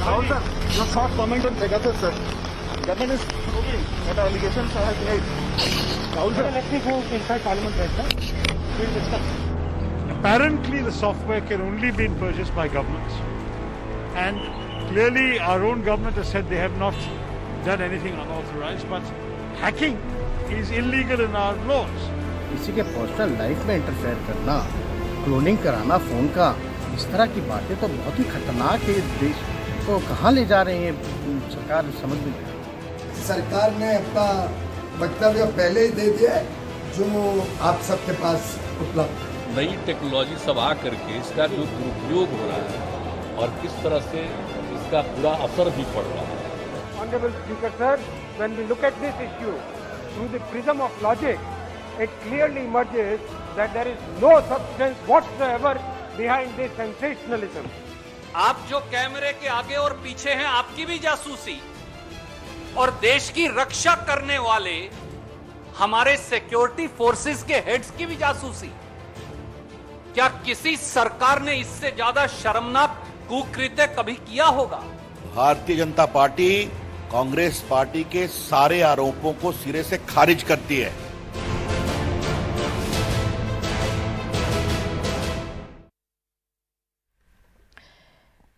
Rahul sir, your short comment on Pegasus sir. Government is proving that the allegations are made. Rahul sir, let me go inside Parliament right now. We'll discuss. Apparently, the software can only be purchased by governments, and clearly, our own government has said they have not done anything unauthorized. But hacking is illegal in our laws. किसी के personal life में interfere करना, cloning कराना phone का, इस तरह की बातें तो बहुत ही खतरनाक है। देश को कहाँ ले जा रहे हैं सरकार समझ में नहीं आ रही। सरकार ने अपना वक्तव्य पहले ही दे दिया है जो आप सबके पास उपलब्ध है। नई टेक्नोलॉजी सब आ करके इसका जो दुरुपयोग हो रहा है और किस तरह से इसका बुरा असर भी पड़ रहा है। Honorable Speaker sir, when we look at this issue through the prism of logic, it clearly emerges that there is no substance whatsoever behind this sensationalism. आप जो कैमरे के आगे और पीछे हैं, आपकी भी जासूसी और देश की रक्षा करने वाले हमारे सिक्योरिटी फोर्सेस के हेड्स की भी जासूसी। क्या किसी सरकार ने इससे ज्यादा शर्मनाक कुकृत्य कभी किया होगा? भारतीय जनता पार्टी कांग्रेस पार्टी के सारे आरोपों को सिरे से खारिज करती है।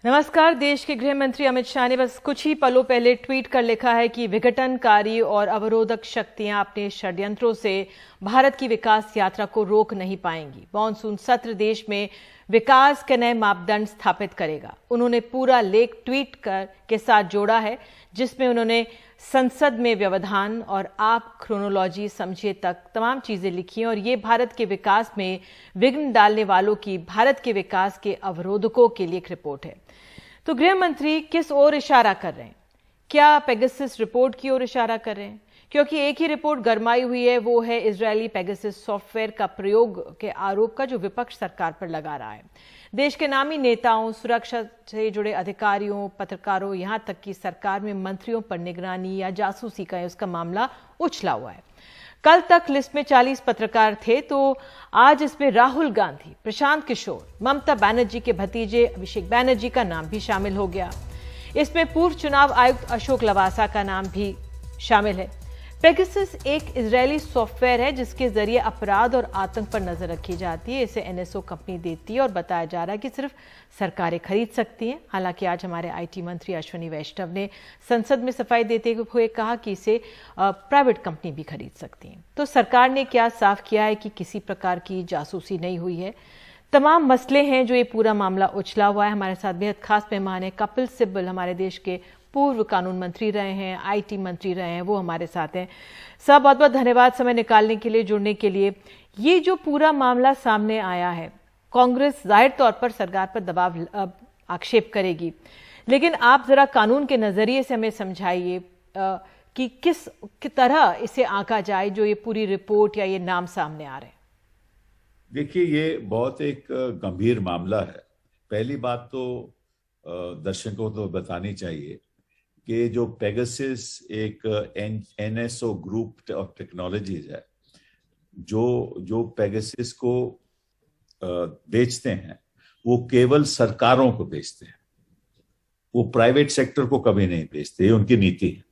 नमस्कार। देश के गृह मंत्री अमित शाह ने बस कुछ ही पलों पहले ट्वीट कर लिखा है कि विघटनकारी और अवरोधक शक्तियां अपने षड्यंत्रों से भारत की विकास यात्रा को रोक नहीं पाएंगी। मॉनसून सत्र देश में विकास के नए मापदंड स्थापित करेगा। उन्होंने पूरा लेख ट्वीट के साथ जोड़ा है, जिसमें उन्होंने संसद में व्यवधान और आप क्रोनोलॉजी समझिए तक तमाम चीजें लिखी हैं और ये भारत के विकास में विघ्न डालने वालों की, भारत के विकास के अवरोधकों के लिए एक रिपोर्ट है। तो गृह मंत्री किस ओर इशारा कर रहे हैं? क्या पेगासस रिपोर्ट की ओर इशारा कर रहे हैं? क्योंकि एक ही रिपोर्ट गरमाई हुई है, वो है इजरायली पेगासस सॉफ्टवेयर का प्रयोग के आरोप का, जो विपक्ष सरकार पर लगा रहा है। देश के नामी नेताओं, सुरक्षा से जुड़े अधिकारियों, पत्रकारों, यहां तक कि सरकार में मंत्रियों पर निगरानी या जासूसी का उसका मामला उछला हुआ है। कल तक लिस्ट में 40 पत्रकार थे, तो आज इसमें राहुल गांधी, प्रशांत किशोर, ममता बनर्जी के भतीजे अभिषेक बनर्जी का नाम भी शामिल हो गया। इसमें पूर्व चुनाव आयुक्त अशोक लवासा का नाम भी शामिल है। पेगासस एक इजरायली सॉफ्टवेयर है जिसके जरिए अपराध और आतंक पर नजर रखी जाती है। इसे एनएसओ कंपनी देती है और बताया जा रहा है कि सिर्फ सरकारें खरीद सकती हैं। हालांकि आज हमारे आईटी मंत्री अश्विनी वैष्णव ने संसद में सफाई देते हुए कहा कि इसे प्राइवेट कंपनी भी खरीद सकती है। तो सरकार ने क्या साफ किया है कि किसी प्रकार की जासूसी नहीं हुई है। तमाम मसले हैं जो ये पूरा मामला उछला हुआ है। हमारे साथ बेहद खास मेहमान है कपिल सिब्बल, हमारे देश के पूर्व कानून मंत्री रहे हैं, आईटी मंत्री रहे हैं, वो हमारे साथ हैं। सब बहुत बहुत धन्यवाद समय निकालने के लिए, जुड़ने के लिए। ये जो पूरा मामला सामने आया है, कांग्रेस जाहिर तौर पर सरकार पर दबाव आक्षेप करेगी, लेकिन आप जरा कानून के नजरिए से हमें समझाइए कि किस तरह इसे आंका जाए जो ये पूरी रिपोर्ट या ये नाम सामने आ रहे हैं। देखिए, ये बहुत एक गंभीर मामला है। पहली बात तो दर्शकों को बतानी चाहिए कि जो पेगासस एक एनएसओ ग्रुप ऑफ टेक्नोलॉजीज है, जो पेगासस को बेचते हैं, वो केवल सरकारों को बेचते हैं, वो प्राइवेट सेक्टर को कभी नहीं बेचते। ये उनकी नीति है।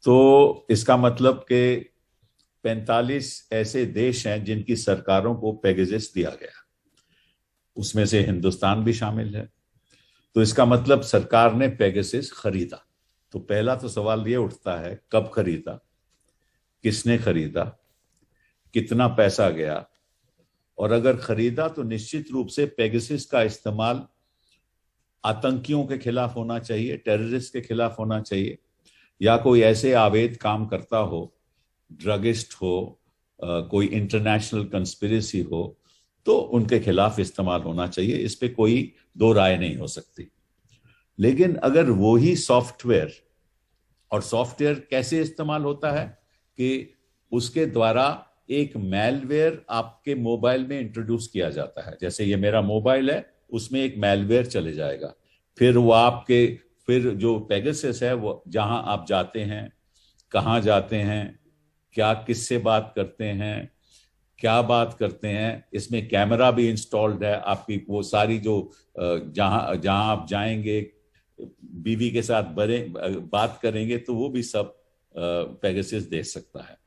तो इसका मतलब कि 45 ऐसे देश हैं जिनकी सरकारों को पेगासस दिया गया, उसमें से हिंदुस्तान भी शामिल है। तो इसका मतलब सरकार ने पेगासस खरीदा। तो पहला तो सवाल ये उठता है, कब खरीदा, किसने खरीदा, कितना पैसा गया, और अगर खरीदा तो निश्चित रूप से पेगासस का इस्तेमाल आतंकियों के खिलाफ होना चाहिए, टेररिस्ट के खिलाफ होना चाहिए, या कोई ऐसे अवैध काम करता हो, ड्रगिस्ट हो, कोई इंटरनेशनल कंस्पिरेसी हो, तो उनके खिलाफ इस्तेमाल होना चाहिए। इस पे कोई दो राय नहीं हो सकती। लेकिन अगर वो ही सॉफ्टवेयर, और सॉफ्टवेयर कैसे इस्तेमाल होता है कि उसके द्वारा एक मैलवेयर आपके मोबाइल में इंट्रोड्यूस किया जाता है। जैसे ये मेरा मोबाइल है, उसमें एक मैलवेयर चले जाएगा, फिर वो फिर जो पेगासस है, वो जहां आप जाते हैं, कहाँ जाते हैं, क्या किससे बात करते हैं, क्या बात करते हैं, इसमें कैमरा भी इंस्टॉल्ड है। आपकी वो सारी जो जहां आप जाएंगे, बीवी के साथ बात करेंगे तो वो भी सब पेगासस देख सकता है।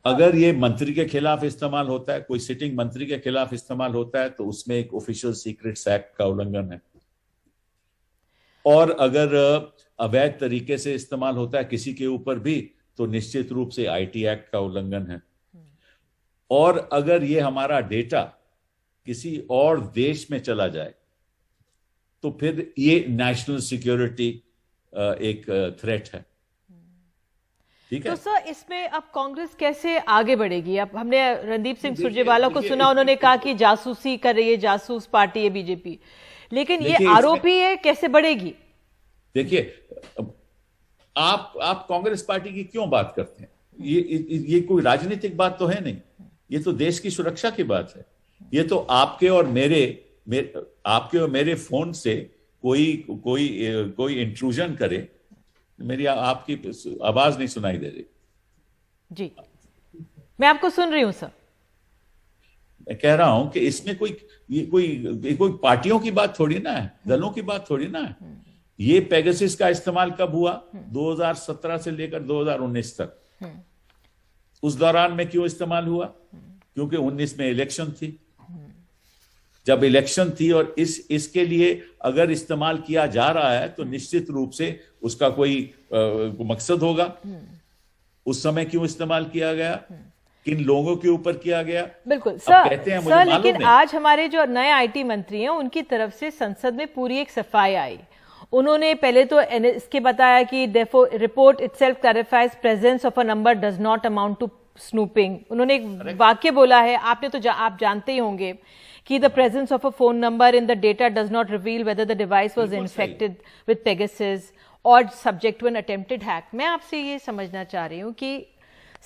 अगर ये मंत्री के खिलाफ इस्तेमाल होता है, कोई सिटिंग मंत्री के खिलाफ इस्तेमाल होता है, तो उसमें एक ऑफिशियल सीक्रेट्स एक्ट का उल्लंघन है। और अगर अवैध तरीके से इस्तेमाल होता है किसी के ऊपर भी, तो निश्चित रूप से आईटी एक्ट का उल्लंघन है। और अगर ये हमारा डेटा किसी और देश में चला जाए तो फिर ये नेशनल सिक्योरिटी एक थ्रेट है। ठीक है। तो सर, इसमें अब कांग्रेस कैसे आगे बढ़ेगी? अब हमने रणदीप सिंह सुरजेवाला को सुना, उन्होंने कहा कि जासूसी कर रही है, जासूस पार्टी है बीजेपी, लेकिन ये आरोपी है, कैसे बढ़ेगी? देखिए, आप कांग्रेस पार्टी की क्यों बात करते हैं? ये कोई राजनीतिक बात तो है नहीं, ये तो देश की सुरक्षा की बात है। ये तो आपके और मेरे फोन से कोई इंट्रूजन करे, मेरी आपकी आवाज नहीं सुनाई दे रही। जी, मैं आपको सुन रही हूं सर। मैं कह रहा हूं कि इसमें कोई पार्टियों की बात थोड़ी ना है, दलों की बात थोड़ी ना है। ये पेगासस का इस्तेमाल कब हुआ? 2017 से लेकर 2019 तक। उस दौरान में क्यों इस्तेमाल हुआ? क्योंकि 19 में इलेक्शन थी। जब इलेक्शन थी और इसके लिए अगर इस्तेमाल किया जा रहा है तो निश्चित रूप से उसका कोई मकसद होगा। उस समय क्यों इस्तेमाल किया गया, किन लोगों के ऊपर किया गया? बिल्कुल सर, कहते हैं सर, लेकिन आज हमारे जो नए आईटी मंत्री हैं उनकी तरफ से संसद में पूरी एक सफाई आई। उन्होंने पहले तो इसके बताया कि report itself clarifies presence of a number does not amount to snooping. उन्होंने एक वाक्य बोला है, आपने तो आप जानते ही होंगे कि the presence of a phone number in the data does not reveal whether the device was infected with Pegasus और subject to an attempted hack. मैं आपसे ये समझना चाह रही हूँ कि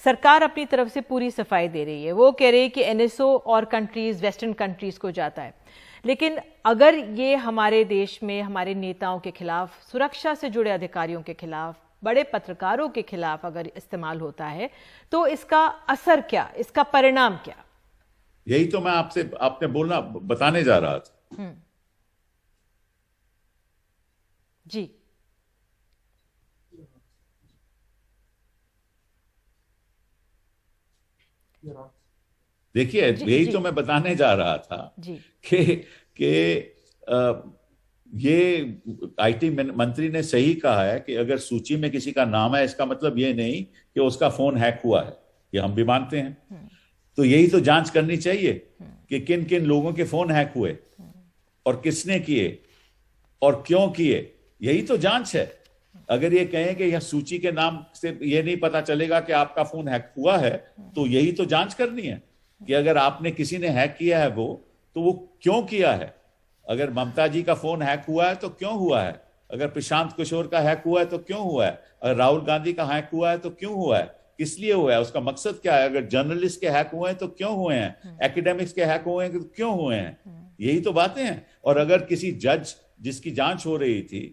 सरकार अपनी तरफ से पूरी सफाई दे रही है, वो कह रही है कि एनएसओ और कंट्रीज, वेस्टर्न कंट्रीज को जाता है, लेकिन अगर ये हमारे देश में हमारे नेताओं के खिलाफ, सुरक्षा से जुड़े अधिकारियों के खिलाफ, बड़े पत्रकारों के खिलाफ अगर इस्तेमाल होता है तो इसका असर क्या, इसका परिणाम क्या? यही तो मैं आपने बताने जा रहा था। जी, देखिए, यही तो मैं बताने जा रहा था कि ये आईटी मंत्री ने सही कहा है कि अगर सूची में किसी का नाम है, इसका मतलब ये नहीं कि उसका फोन हैक हुआ है, ये हम भी मानते हैं। तो यही तो जांच करनी चाहिए कि किन किन लोगों के फोन हैक हुए और किसने किए और क्यों किए, यही तो जांच है। अगर ये कहें कि यह सूची के नाम से ये नहीं पता चलेगा कि आपका फोन हैक हुआ है, तो यही तो जांच करनी है कि अगर आपने किसी ने हैक किया है तो वो क्यों किया है। अगर ममता जी का फोन हैक हुआ है तो क्यों हुआ है, अगर प्रशांत किशोर का हैक हुआ है तो क्यों हुआ है, अगर राहुल गांधी का हैक हुआ है तो क्यों हुआ है, किस लिए हुआ है, उसका मकसद क्या है, अगर जर्नलिस्ट के हैक हुए हैं तो क्यों हुए हैं, एकेडमिक्स के हैक हुए हैं तो क्यों हुए हैं, यही तो बातें हैं। और अगर किसी जज जिसकी जांच हो रही थी,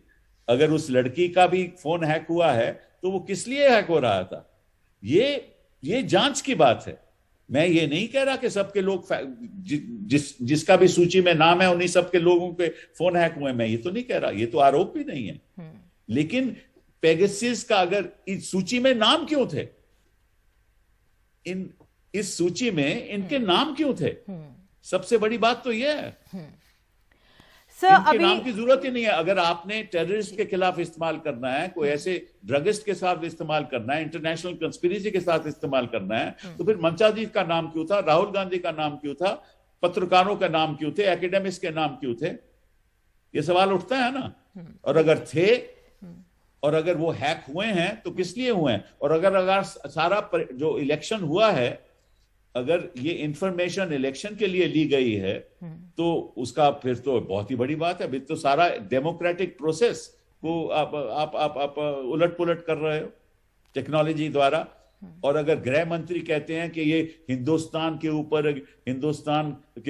अगर उस लड़की का भी फोन हैक हुआ है तो वो किस लिए हैक हो रहा था, ये जांच की बात है। मैं ये नहीं कह रहा कि सबके लोग जिसका भी सूची में नाम है उन्हीं सबके लोगों के फोन हैक हुए, मैं ये तो नहीं कह रहा, ये तो आरोप भी नहीं है। लेकिन पेगासस का अगर इस सूची में नाम क्यों थे, इस सूची में इनके नाम क्यों थे, सबसे बड़ी बात तो यह है। इनके नाम की जरूरत ही नहीं है। अगर आपने टेररिस्ट के खिलाफ इस्तेमाल करना है, कोई ऐसे ड्रगिस्ट के साथ इस्तेमाल करना है, इंटरनेशनल कंस्पिरेसी के साथ इस्तेमाल करना है, तो फिर ममता जी का नाम क्यों था, राहुल गांधी का नाम क्यों था, पत्रकारों का नाम क्यों थे, एकेडमिक्स के नाम क्यों थे, ये सवाल उठता है ना। और अगर थे और अगर वो हैक हुए हैं तो किस लिए हुए हैं, और अगर सारा जो इलेक्शन हुआ है, अगर ये इंफॉर्मेशन इलेक्शन के लिए ली गई है तो उसका फिर तो बहुत ही बड़ी बात है। अभी तो सारा डेमोक्रेटिक प्रोसेस को आप उलट पुलट कर रहे हो टेक्नोलॉजी द्वारा। और अगर गृह मंत्री कहते हैं कि ये हिंदुस्तान के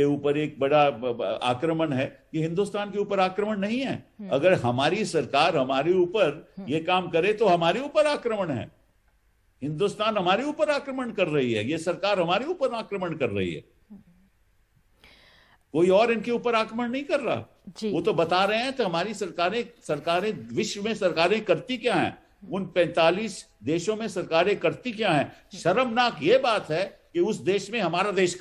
ऊपर एक बड़ा आक्रमण है, ये हिंदुस्तान के ऊपर आक्रमण नहीं है। अगर हमारी सरकार हमारे ऊपर ये काम करे तो हमारे ऊपर आक्रमण है। हिंदुस्तान हमारे ऊपर आक्रमण कर रही है, ये सरकार हमारे ऊपर आक्रमण कर रही है। कोई और इनके ऊपर आक्रमण नहीं कर रहा। वो तो बता रहे हैं तो हमारी सरकारें विश्व में सरकारें करती क्या हैं, उन 45 देशों में सरकारें करती क्या हैं। शर्मनाक ये बात है कि उस देश में हमारे देश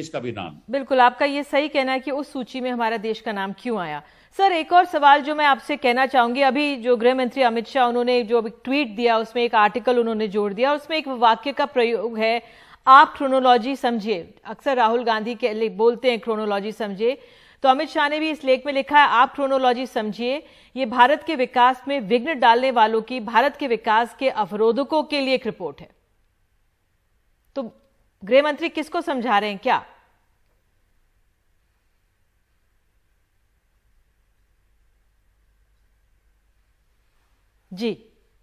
का भी नाम। बिल्कुल, आपका ये सही कहना है कि उस सूची में हमारा देश का नाम क्यों आया। सर, एक और सवाल जो मैं आपसे कहना चाहूंगी, अभी जो गृह मंत्री अमित शाह उन्होंने जो ट्वीट दिया उसमें एक आर्टिकल उन्होंने जोड़ दिया, उसमें एक वाक्य का प्रयोग है, आप क्रोनोलॉजी समझिए। अक्सर राहुल गांधी के लिए बोलते हैं क्रोनोलॉजी समझिए, तो अमित शाह ने भी इस लेख में लिखा है आप क्रोनोलॉजी समझिए, ये भारत के विकास में विघ्न डालने वालों की, भारत के विकास के अवरोधकों के लिए एक रिपोर्ट है। तो गृह मंत्री किसको समझा रहे हैं क्या? जी,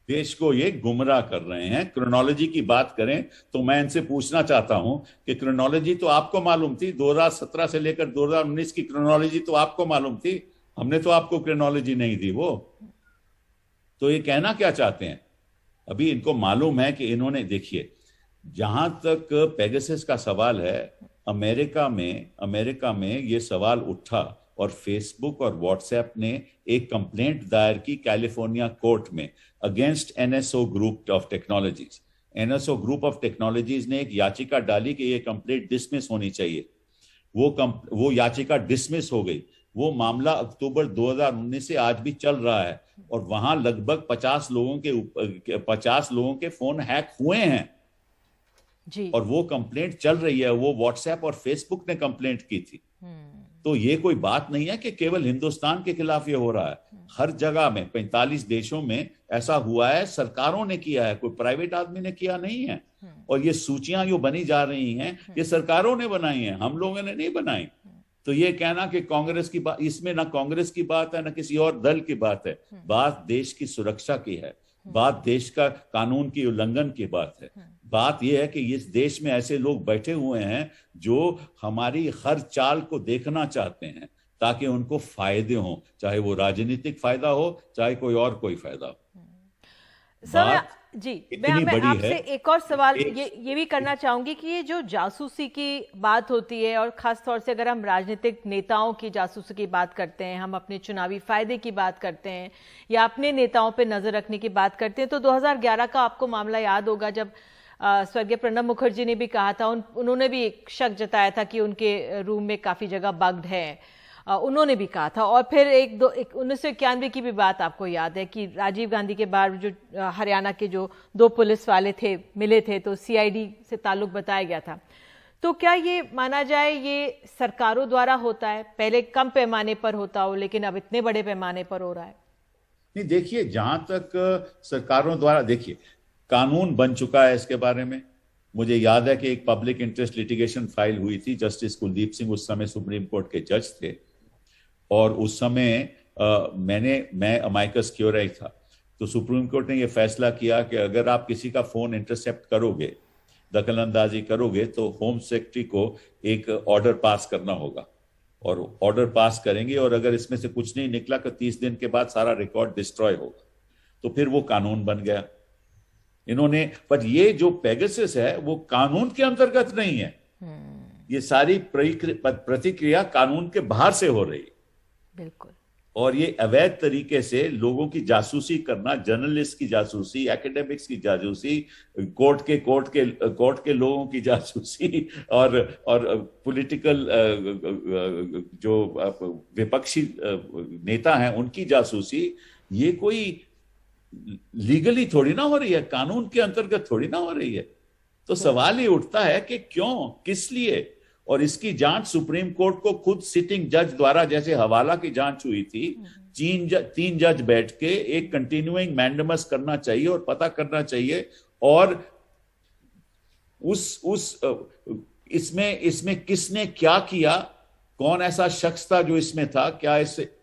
देश को ये गुमराह कर रहे हैं। क्रोनोलॉजी की बात करें तो मैं इनसे पूछना चाहता हूं कि क्रोनोलॉजी तो आपको मालूम थी, 2017 से लेकर 2019 की क्रोनोलॉजी तो आपको मालूम थी, हमने तो आपको क्रोनोलॉजी नहीं दी। वो तो ये कहना क्या चाहते हैं? अभी इनको मालूम है कि इन्होंने, देखिए, जहां तक पेगासस का सवाल है, अमेरिका में ये सवाल उठा और फेसबुक और व्हाट्सएप ने एक कंप्लेंट दायर की कैलिफोर्निया कोर्ट में against NSO group of technologies. NSO group of technologies ने एक याचिका डाली कि ये कंप्लेंट डिसमिस होनी चाहिए। वो याचिका डिसमिस हो गई। वो मामला अक्टूबर 2019 से आज भी चल रहा है और वहां लगभग 50 लोगों के फोन हैक हुए हैं जी। और वो कंप्लेंट चल रही है। वो व्हाट्सएप और फेसबुक ने कंप्लेंट की थी। तो ये कोई बात नहीं है कि केवल हिंदुस्तान के खिलाफ ये हो रहा है, हर जगह में 45 देशों में ऐसा हुआ है। सरकारों ने किया है, कोई प्राइवेट आदमी ने किया नहीं है। और ये सूचियां जो बनी जा रही हैं, ये सरकारों ने बनाई हैं, हम लोगों ने नहीं बनाई। तो ये कहना कि कांग्रेस की बात, इसमें ना कांग्रेस की बात है ना किसी और दल की बात है। बात देश की सुरक्षा की है, बात देश का कानून की उल्लंघन की बात है। बात यह है कि इस देश में ऐसे लोग बैठे हुए हैं जो हमारी हर चाल को देखना चाहते हैं ताकि उनको फायदे हों, चाहे वो राजनीतिक फायदा हो, चाहे कोई फायदा हो। सर जी, मैं आपसे एक और सवाल ये भी करना चाहूंगी कि ये जो जासूसी की बात होती है और खास तौर से अगर हम राजनीतिक नेताओं की जासूसी की बात करते हैं, हम अपने चुनावी फायदे की बात करते हैं या अपने नेताओं पे नजर रखने की बात करते हैं, तो 2011 का आपको मामला याद होगा जब स्वर्गीय प्रणब मुखर्जी ने भी कहा था, उन्होंने भी एक शक जताया था कि उनके रूम में काफी जगह बग्ड है, उन्होंने भी कहा था। और फिर 1991 की भी बात आपको याद है कि राजीव गांधी के बाद जो हरियाणा के जो 2 पुलिस वाले थे मिले थे तो सीआईडी से ताल्लुक बताया गया था। तो क्या ये माना जाए ये सरकारों द्वारा होता है? पहले कम पैमाने पर होता हो लेकिन अब इतने बड़े पैमाने पर हो रहा है। नहीं, देखिए, जहां तक सरकारों द्वारा, देखिए, कानून बन चुका है इसके बारे में। मुझे याद है कि एक पब्लिक इंटरेस्ट लिटिगेशन फाइल हुई थी। जस्टिस कुलदीप सिंह उस समय सुप्रीम कोर्ट के जज थे और उस समय मैं अमाइकस क्यूरी था। तो सुप्रीम कोर्ट ने यह फैसला किया कि अगर आप किसी का फोन इंटरसेप्ट करोगे, दखल अंदाजी करोगे, तो होम सेक्रेटरी को एक ऑर्डर पास करना होगा और ऑर्डर पास करेंगे और अगर इसमें से कुछ नहीं निकला तो 30 दिन के बाद सारा रिकॉर्ड डिस्ट्रॉय होगा। तो फिर वो कानून बन गया इन्होंने। पर ये जो पेगासस है वो कानून के अंतर्गत नहीं है। ये सारी प्रतिक्रिया कानून के बाहर से हो रही। बिल्कुल। और ये अवैध तरीके से लोगों की जासूसी करना, जर्नलिस्ट की जासूसी, एकेडमिक्स की जासूसी, कोर्ट के लोगों की जासूसी और पॉलिटिकल जो विपक्षी नेता हैं उनकी जासूसी, ये कोई लीगली थोड़ी ना हो रही है, कानून के अंतर्गत थोड़ी ना हो रही है। तो सवाल ये उठता है कि क्यों, किस लिए? और इसकी जांच सुप्रीम कोर्ट को खुद सिटिंग जज द्वारा, जैसे हवाला की जांच हुई थी, 3 जज बैठ के एक कंटिन्यूइंग मैंडेमस करना चाहिए और पता करना चाहिए। और इसमें किसने क्या किया, कौन ऐसा शख्स था जो इसमें था, क्या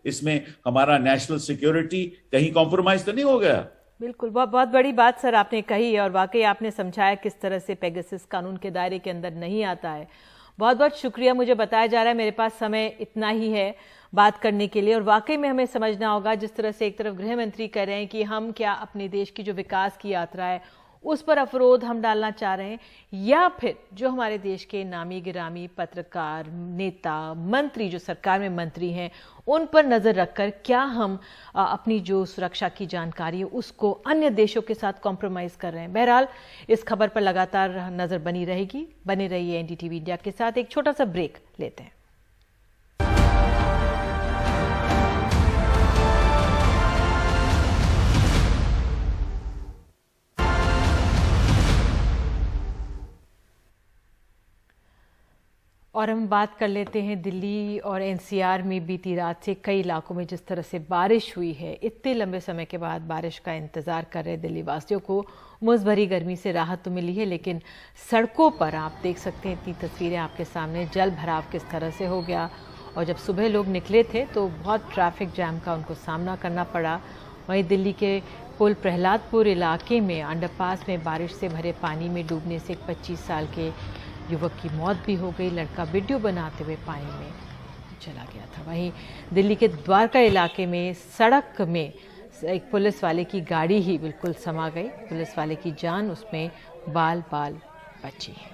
इसमें हमारा नेशनल सिक्योरिटी कहीं कॉम्प्रोमाइज तो नहीं हो गया? बिल्कुल, बहुत बड़ी बात सर आपने कही और वाकई आपने समझाया किस तरह से पेगासस कानून के दायरे के अंदर नहीं आता है। बहुत बहुत शुक्रिया। मुझे बताया जा रहा है मेरे पास समय इतना ही है बात करने के लिए और वाकई में हमें समझना होगा, जिस तरह से एक तरफ गृह मंत्री कह रहे हैं कि हम क्या अपने देश की जो विकास की यात्रा है उस पर अवरोध हम डालना चाह रहे हैं, या फिर जो हमारे देश के नामी गिरामी पत्रकार, नेता, मंत्री, जो सरकार में मंत्री हैं, उन पर नजर रखकर क्या हम अपनी जो सुरक्षा की जानकारी है उसको अन्य देशों के साथ कॉम्प्रोमाइज कर रहे हैं। बहरहाल इस खबर पर लगातार नजर बनी रहेगी। बने रहिए एनडीटीवी इंडिया के साथ। एक छोटा सा ब्रेक लेते हैं। और हम बात कर लेते हैं दिल्ली और एनसीआर में बीती रात से कई इलाकों में जिस तरह से बारिश हुई है। इतने लंबे समय के बाद बारिश का इंतजार कर रहे दिल्ली वासियों को मुझ भरी गर्मी से राहत तो मिली है, लेकिन सड़कों पर आप देख सकते हैं, इतनी तस्वीरें आपके सामने, जल भराव किस तरह से हो गया। और जब सुबह लोग निकले थे तो बहुत ट्रैफिक जैम का उनको सामना करना पड़ा। वहीं दिल्ली के पुल प्रहलादपुर इलाके में अंडरपास में बारिश से भरे पानी में डूबने से एक 25 साल के युवक की मौत भी हो गई। लड़का वीडियो बनाते हुए पानी में चला गया था। वहीं दिल्ली के द्वारका इलाके में सड़क में एक पुलिस वाले की गाड़ी ही बिल्कुल समा गई। पुलिस वाले की जान उसमें बाल बाल बची है।